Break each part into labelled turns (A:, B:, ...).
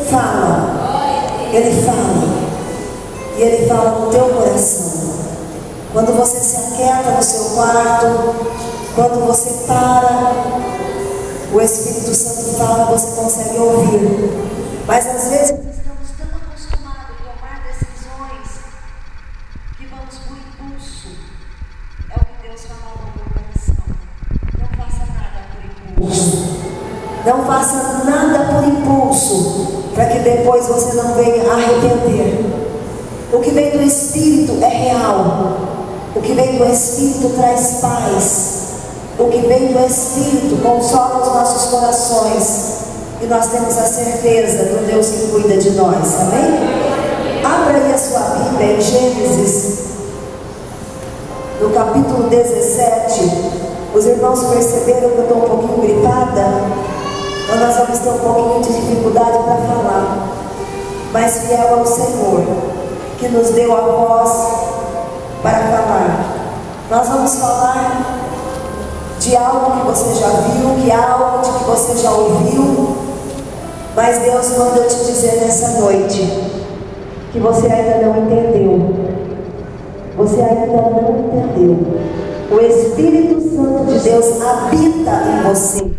A: fala. Ele fala. E Ele fala no teu coração. Quando você se aquieta no seu quarto, quando você para, o Espírito Santo fala, você consegue ouvir. Mas às vezes estamos tão acostumados a tomar decisões que vamos por impulso. É o que Deus fala no meu coração. Não faça nada por impulso. Não faça nada por impulso, para que depois você não venha arrepender. O que vem do Espírito é real. O que vem do Espírito traz paz. O que vem do Espírito consola os nossos corações. E nós temos a certeza do Deus que cuida de nós. Amém? Abra aí a sua Bíblia em Gênesis, no capítulo 17. Os irmãos perceberam que eu estou um pouquinho gripada. Então nós vamos ter um pouquinho de dificuldade para falar. Mas fiel ao Senhor, que nos deu a voz para falar. Nós vamos falar de algo que você já viu, que é algo de que você já ouviu, mas Deus manda eu te dizer nessa noite que você ainda não entendeu. Você ainda não entendeu. O Espírito Santo de Deus habita em você.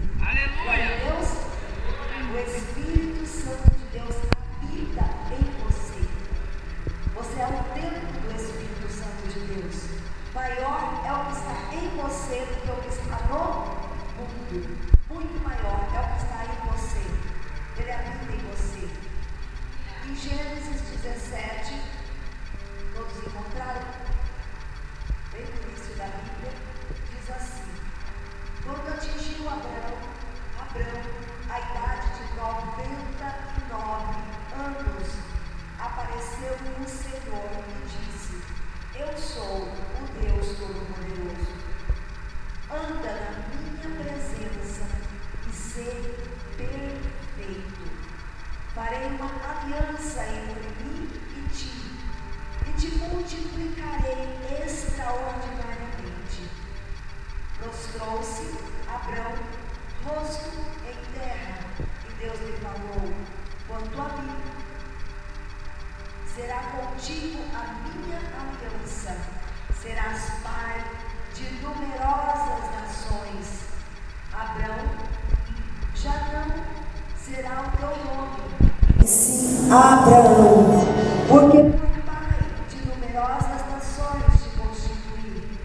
A: Abraão, porque foi pai de numerosas nações te constituí,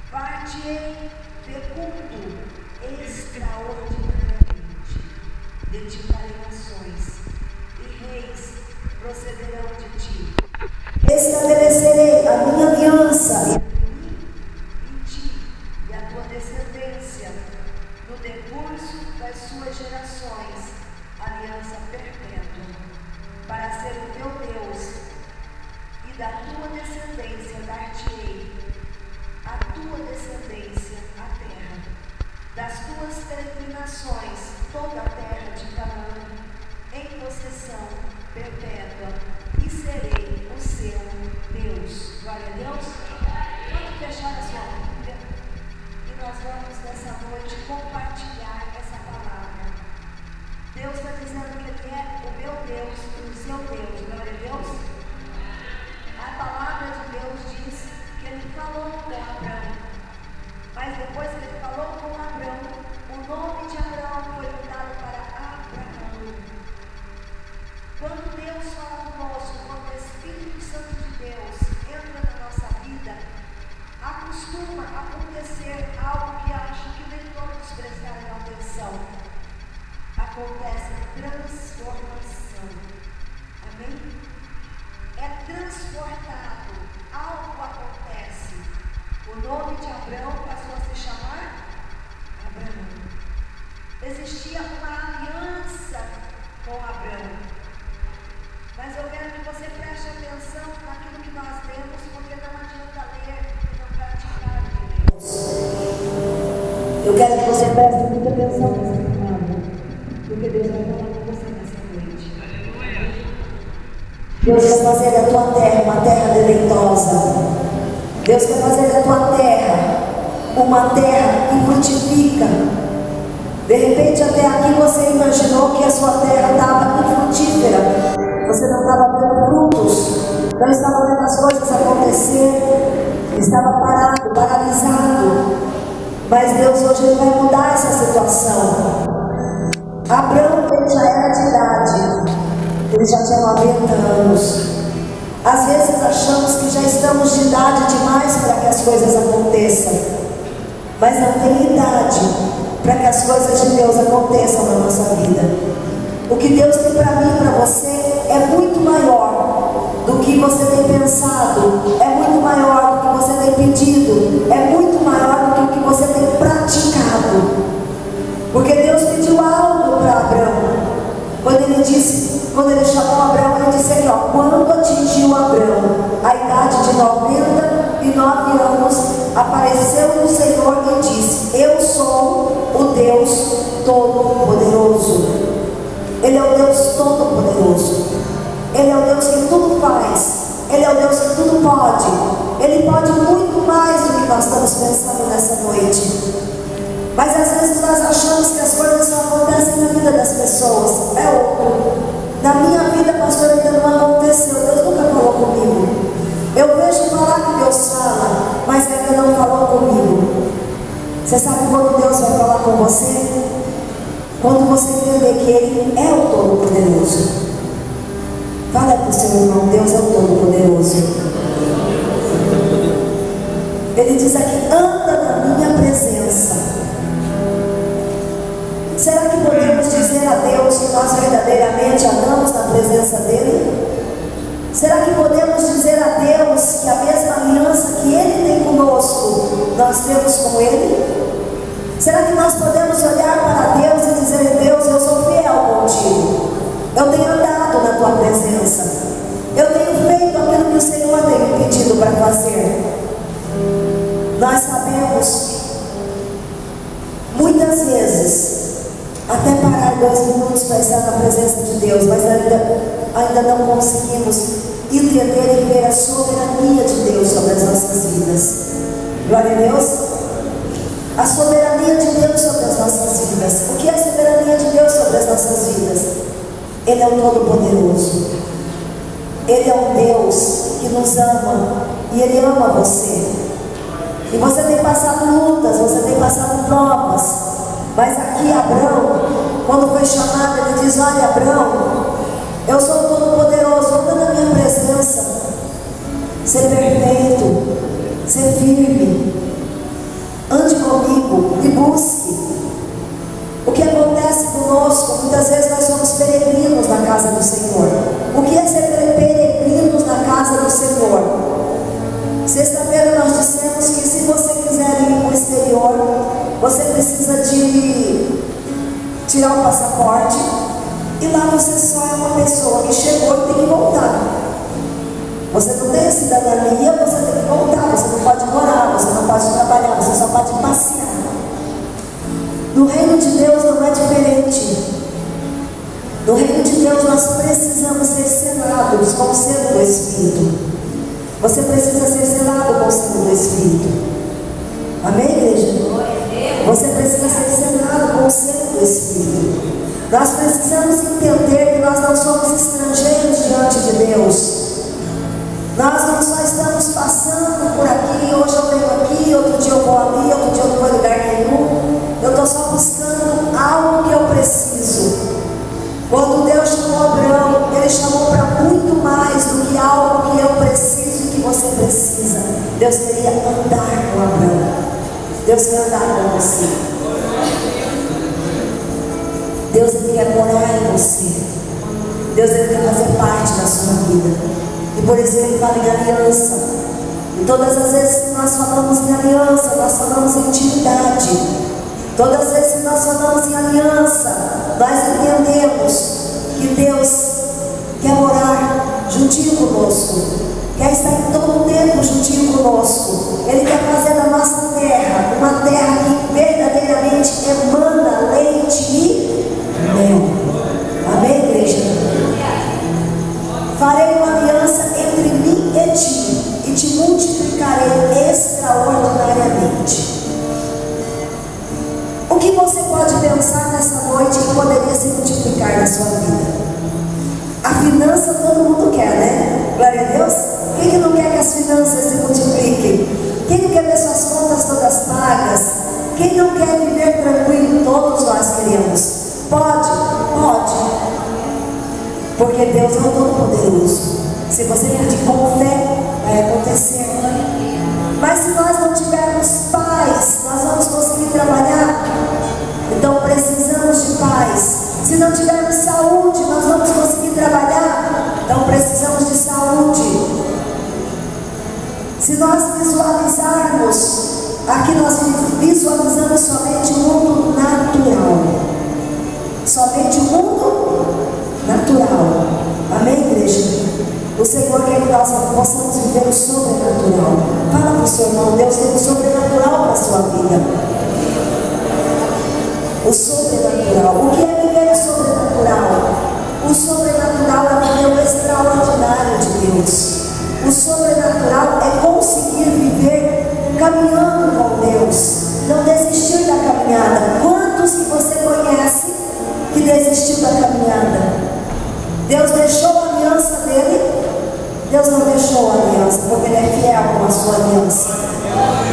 A: far-te-ei fecundo extraordinariamente, de ti farei nações, e reis procederão de ti. Estabelecerei a minha aliança entre mim e ti e a tua descendência, no decurso das suas gerações, aliança perpétua, para ser o teu Deus, e da tua descendência dar-te-ei, a tua descendência, a terra, das tuas peregrinações, toda a terra de Canaã, em possessão perpétua, e serei o seu Deus. Glória a Deus. Vamos fechar a sua Bíblia, e nós vamos nessa noite compartilhar essa palavra. Deus está dizendo que Ele é o meu Deus e o seu Deus. Glória a Deus. A palavra de Deus diz que Ele falou com Abraão. Mas depois que Ele falou com Abraão, o nome de Abraão foi mudado para Abraão. Quando Deus fala conosco, quando o Espírito Santo de Deus entra na nossa vida, acostuma acontecer algo que acho que nem todos prestaram atenção. Acontece transformação. Amém? É transportado. Algo acontece. O nome de Abraão passou a se chamar Abraão. Existia uma aliança com Abraão. Mas eu quero que você preste atenção naquilo que nós lemos, porque não adianta ler e não praticar o que lemos. Eu quero que você preste muita atenção nessa palavra, porque Deus vai falar com você nessa noite. Deus quer fazer da tua terra uma terra deleitosa. Deus quer fazer da tua terra uma terra que frutifica. De repente até aqui você imaginou que a sua terra estava infrutífera. dando frutos, não estava vendo as coisas acontecer, estava parado, paralisado. Mas Deus hoje ele vai mudar essa situação. Abraão, ele já era de idade, ele já tinha 90 anos. Às vezes achamos que já estamos de idade demais para que as coisas aconteçam, mas não tem idade para que as coisas de Deus aconteçam na nossa vida. O que Deus tem para mim e para você é muito maior do que você tem pensado, é muito maior do que você tem pedido, é muito maior do que o que você tem praticado. Porque Deus pediu algo para Abraão. Quando ele chamou Abraão, ele disse aqui, ó, quando atingiu Abraão a idade de 99 anos, apareceu o Senhor e disse: eu sou o Deus Todo-Poderoso. Ele é o Deus Todo-Poderoso. Ele é o Deus que tudo faz. Ele é o Deus que tudo pode. Ele pode muito mais do que nós estamos pensando nessa noite. Mas às vezes nós achamos que as coisas só acontecem na vida das pessoas. É outro. Na minha vida, pastor, ainda não aconteceu. Deus nunca falou comigo. Eu vejo falar que Deus fala, mas ainda não falou comigo. Você sabe quando Deus vai falar com você? Quando você entender que Ele é o Todo-Poderoso. Fala para o seu irmão, Deus é o Todo-Poderoso. Ele diz aqui, anda na minha presença. Será que podemos dizer a Deus que nós verdadeiramente andamos na presença dEle? Será que podemos dizer a Deus que a mesma aliança que Ele tem conosco, nós temos com Ele? Será que nós podemos olhar para Deus e dizer: Deus, eu sou fiel contigo, eu tenho andado na tua presença, eu tenho feito aquilo que o Senhor tem me pedido para fazer? Nós sabemos, muitas vezes, até parar 2 minutos para estar na presença de Deus, mas ainda não conseguimos entender e ver a soberania de Deus sobre as nossas vidas. Glória a Deus. A soberania de Deus sobre as nossas vidas. O que é a soberania de Deus sobre as nossas vidas? Ele é o Todo-Poderoso. Ele é um Deus que nos ama e Ele ama você. E você tem passado lutas, você tem passado provas. Mas aqui Abraão, quando foi chamado, ele diz: olha, Abraão, eu sou o Todo-Poderoso, anda na minha presença. Ser perfeito, ser firme, ande comigo, me busque. O que acontece conosco, muitas vezes nós somos peregrinos na casa do Senhor. O que é ser peregrinos na casa do Senhor? Sexta-feira nós dissemos que se você quiser ir para o exterior, você precisa de tirar o passaporte, e lá você só é uma pessoa que chegou e tem que voltar. Você não tem cidadania, você tem que voltar, você não pode morar, você não pode trabalhar, você só pode passear. No reino de Deus não é diferente. No reino de Deus nós precisamos ser selados com o selo do Espírito. Você precisa ser selado com o selo do Espírito. Amém, igreja? Você precisa ser selado com o selo do Espírito. Nós precisamos entender que nós não somos estrangeiros diante de Deus. Nós não só estamos passando por aqui, hoje eu venho aqui, outro dia eu vou ali, outro dia eu não vou em lugar nenhum. Eu estou só buscando algo que eu preciso. Quando Deus chamou Abraão, Ele chamou para muito mais do que algo que eu preciso e que você precisa. Deus queria andar com Abraão. Deus quer andar com você. Deus Ele quer morar em você. Deus Ele quer fazer parte da sua vida. E por isso Ele fala em aliança. E todas as vezes que nós falamos em aliança, nós falamos em intimidade. Todas as vezes que nós falamos em aliança, nós entendemos que Deus quer morar juntinho conosco, quer estar em todo o tempo juntinho conosco. Ele quer fazer da nossa terra uma terra que verdadeiramente emana leite e mel. Amém, igreja? Farei uma aliança entre mim e ti, e te multiplicarei extraordinariamente. O que você pode pensar nessa noite que poderia se multiplicar na sua vida? A finança todo mundo quer, né? Glória a Deus. Quem que não quer que as finanças se multipliquem? Quem não quer ver suas contas todas pagas? Quem não quer viver tranquilo? Todos nós queremos. Pode, pode. Porque Deus é o Todo-Poderoso. Se você pedir com fé, vai acontecer. Mas se nós não tivermos paz, nós vamos conseguir trabalhar. Então precisamos de paz. Se não tivermos saúde, nós vamos conseguir trabalhar. Então precisamos de saúde. Se nós visualizarmos, aqui nós visualizamos somente o mundo natural. Somente o mundo natural. Amém, igreja? O Senhor quer que nós possamos viver o sobrenatural. Fala para o seu irmão, Deus tem o sobrenatural para a sua vida. O sobrenatural. O que é viver o sobrenatural? O sobrenatural é viver o extraordinário de Deus. O sobrenatural é conseguir viver caminhando com Deus. Não desistir da caminhada. Quantos que você conhece que desistiu da caminhada? Deus deixou a aliança dele? Deus não deixou a aliança, porque Ele é fiel com a sua aliança.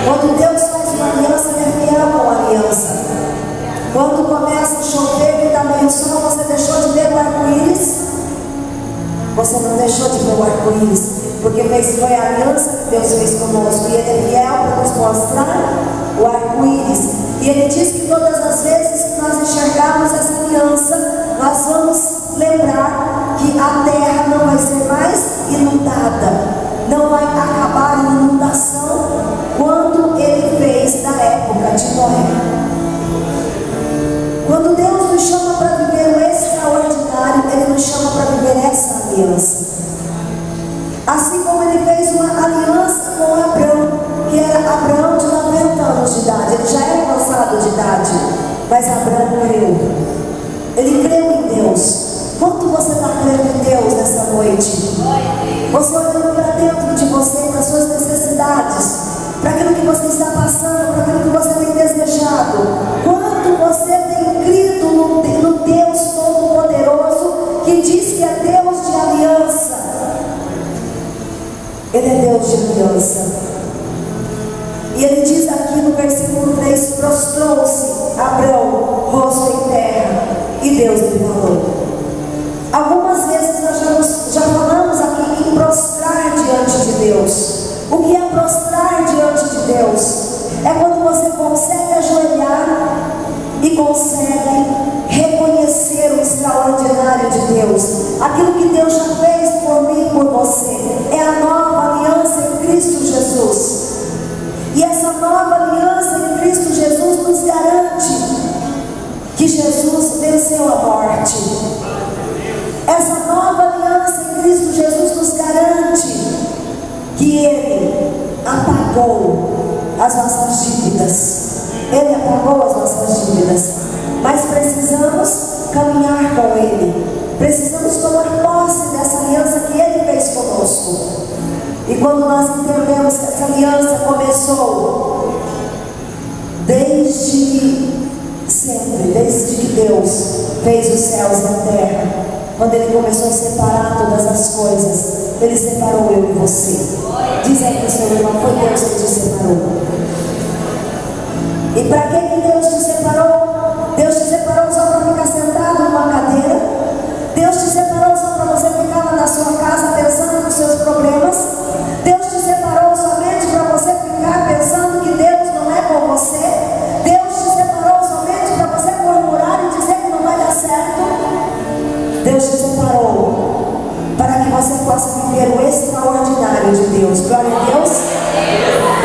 A: Quando Deus faz uma aliança, Ele é fiel com a aliança. Quando começa a chover, que está meio sol, você deixou de ver o arco-íris? Você não deixou de ver o arco-íris, porque foi a aliança que Deus fez conosco. E Ele é fiel para nos mostrar o arco-íris. E Ele diz que todas as vezes que nós enxergarmos essa aliança, nós vamos lembrar que a terra não vai ser mais inundada, não vai acabar em inundação, quando Ele fez na época de Noé. Quando Deus nos chama para viver o extraordinário, Ele nos chama para viver essa aliança. Assim como Ele fez uma aliança com Abraão, que era Abraão de 90 anos de idade. Ele já era avançado de idade, mas Abraão creu. Ele creu em Deus. Quanto você está crendo em Deus nessa noite? Você olhando para dentro de você, para as suas necessidades, para aquilo que você está passando, para aquilo que você tem desejado. Quanto você tem crido no Deus Todo-Poderoso, que diz que é Deus de aliança. Ele é Deus de aliança. E Ele diz aqui no versículo 3: prostrou-se Abraão, rosto em terra, e Deus lhe falou. Algumas vezes nós já falamos aqui em prostrar diante de Deus. O que é prostrar diante de Deus? É quando você consegue ajoelhar e consegue reconhecer o extraordinário de Deus. Aquilo que Deus já fez por mim e por você. É a nova aliança em Cristo Jesus. E essa nova aliança em Cristo Jesus nos garante que Jesus venceu a morte. Essa nova aliança em Cristo Jesus nos garante que Ele apagou as nossas dívidas. Ele apagou as nossas dívidas. Mas precisamos caminhar com Ele. Precisamos tomar posse dessa aliança que Ele fez conosco. E quando nós entendemos que essa aliança começou desde sempre, desde que Deus fez os céus e a terra, quando Ele começou a separar todas as coisas, Ele separou eu e você. Diz aí para o seu irmão: foi Deus que te separou. E para que Deus te separou? Deus te separou só para ficar sentado numa cadeira? Deus te separou só para você ficar lá na sua casa pensando nos seus problemas? Deus te separou somente para você ficar pensando que Deus não é com você? Deus te separou somente para você murmurar e dizer que não vai dar certo? Deus te separou para que você possa viver o extraordinário de Deus. Glória a Deus.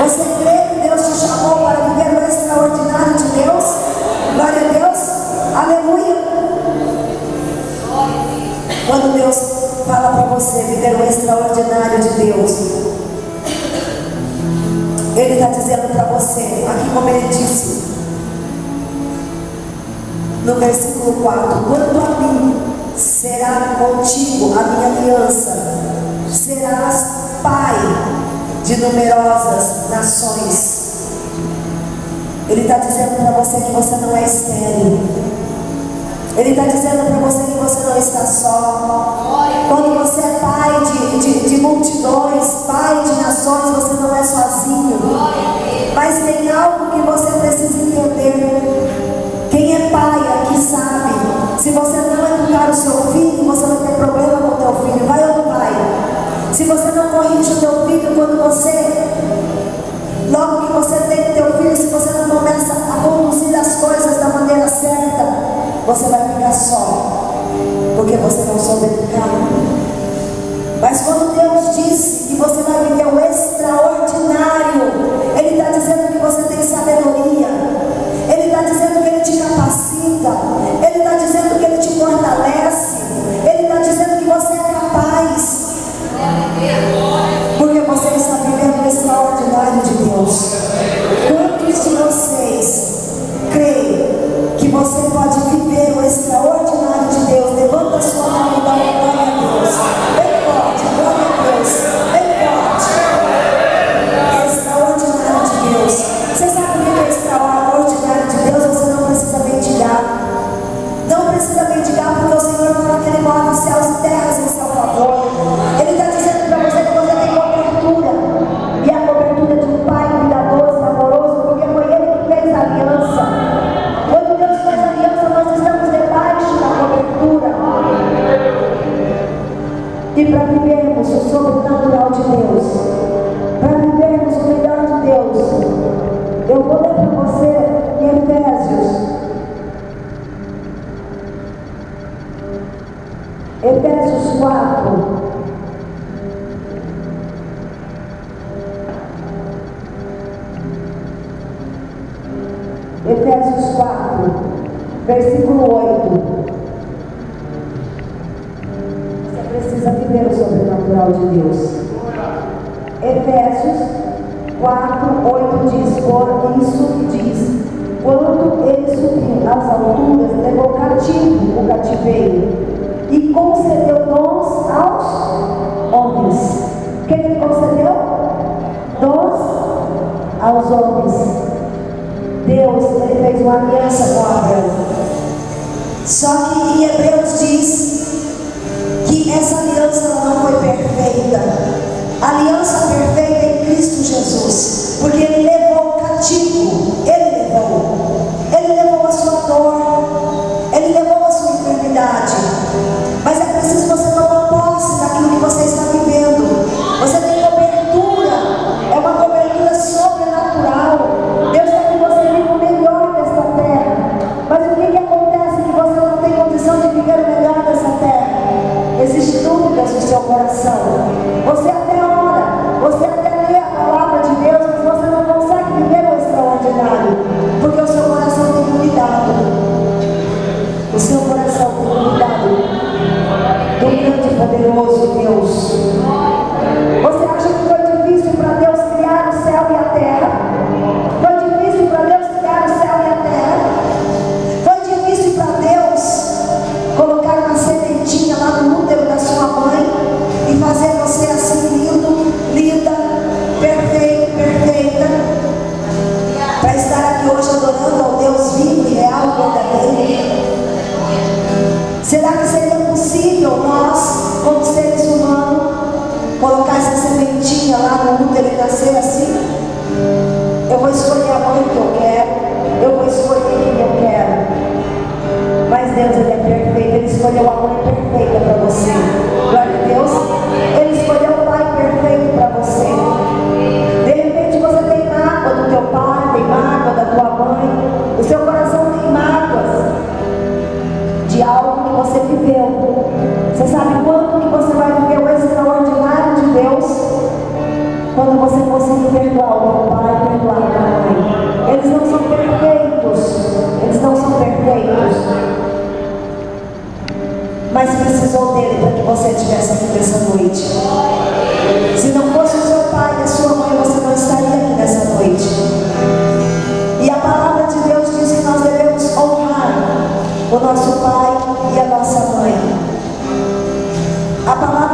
A: Você crê que Deus te chamou para viver o extraordinário de Deus? Glória a Deus. Aleluia. Quando Deus fala para você viver o extraordinário de Deus, Ele está dizendo para você, aqui como Ele disse no versículo 4: quanto a mim, será contigo a minha aliança, serás pai de numerosas nações. Ele está dizendo para você que você não é estéril. Ele está dizendo para você que você não está só. Quando você é pai de multidões, você vai ficar só, porque você não soube educar. Mas quando Deus disse que você vai viver o extraordinário, Ele está dizendo que você tem sabedoria, Ele está dizendo que Ele te capacita, Ele está dizendo que Ele te fortalece, Ele está dizendo que você é capaz, porque você está vivendo o extraordinário de Deus. Quantos de vocês creem que você pode viver o extraordinário de Deus? Levanta a sua mão e dá uma glória a Deus. Bem forte, glória a Deus. Bem forte. Extraordinário de Deus. Você sabe o que é extraordinário de Deus? Você não precisa mendigar. Não precisa mendigar, porque o Senhor fala que Ele move céus e terras em seu favor. Ele está dizendo para você que você tem cobertura. E a cobertura de um Pai cuidadoso, amoroso, porque foi Ele que fez a aliança. Quando Deus faz a aliança, nós estamos debaixo da cobertura. E para vivermos o sobrenatural de Deus, para vivermos o melhor de Deus, eu vou ler para você em Efésios 4. Efésios 4, versículo 8. Você precisa viver o sobrenatural de Deus. Efésios 4, 8 diz: por isso diz, quando Ele subiu às alturas, levou cativo o cativeiro e concedeu dons aos homens. O que Ele concedeu? Dons aos homens. Deus, Ele fez uma aliança com Abraão. Só que em Hebreus diz que essa aliança não foi perfeita. A aliança perfeita é em Cristo Jesus, porque Ele levou o cativo. Ele levou a sua dor, Ele levou a sua enfermidade. Mas é preciso você tomar posse daquilo que você está vivendo. Você tem cobertura, é uma cobertura sobrenatural. Deus quer que você viva o melhor desta terra. Mas o que acontece que você não tem condição de viver o melhor dessa terra? Existem dúvidas no seu coração. Você até ora, você até lê a palavra de Deus, mas você não consegue viver o extraordinário, porque o seu coração tem duvidado. O seu coração tem duvidado do grande e poderoso Deus. Você acha que foi difícil para Deus criar o céu e a terra? Foi difícil para Deus criar o céu e a terra? Foi difícil para Deus colocar uma sementinha lá no útero da sua mãe e fazer você assim lindo, linda, perfeito, perfeita, para estar aqui hoje adorando ao Deus vivo e real e verdadeiro? Será que seria possível nós, como seres humanos, colocar essa sementinha lá no útero e nascer assim? Eu vou escolher a mãe que eu quero, eu vou escolher quem eu quero. Mas Deus, Ele é perfeito, Ele escolheu a mãe perfeita para você. Glória a Deus. Ele escolheu o pai perfeito para você. De repente você tem mágoa do teu pai, tem mágoa da tua mãe, o seu coração tem mágoas de algo que você viveu. Você sabe quando que você vai viver o extraordinário de Deus? Quando você conseguir perdoar o teu pai, perdoar a tua mãe. Eles não são perfeitos. Eles não são perfeitos. Mas precisou dele para que você estivesse aqui nessa noite. Se não fosse o seu pai e a sua mãe, você não estaria aqui nessa noite. E a palavra de Deus diz que nós devemos honrar o nosso pai e a nossa mãe. A palavra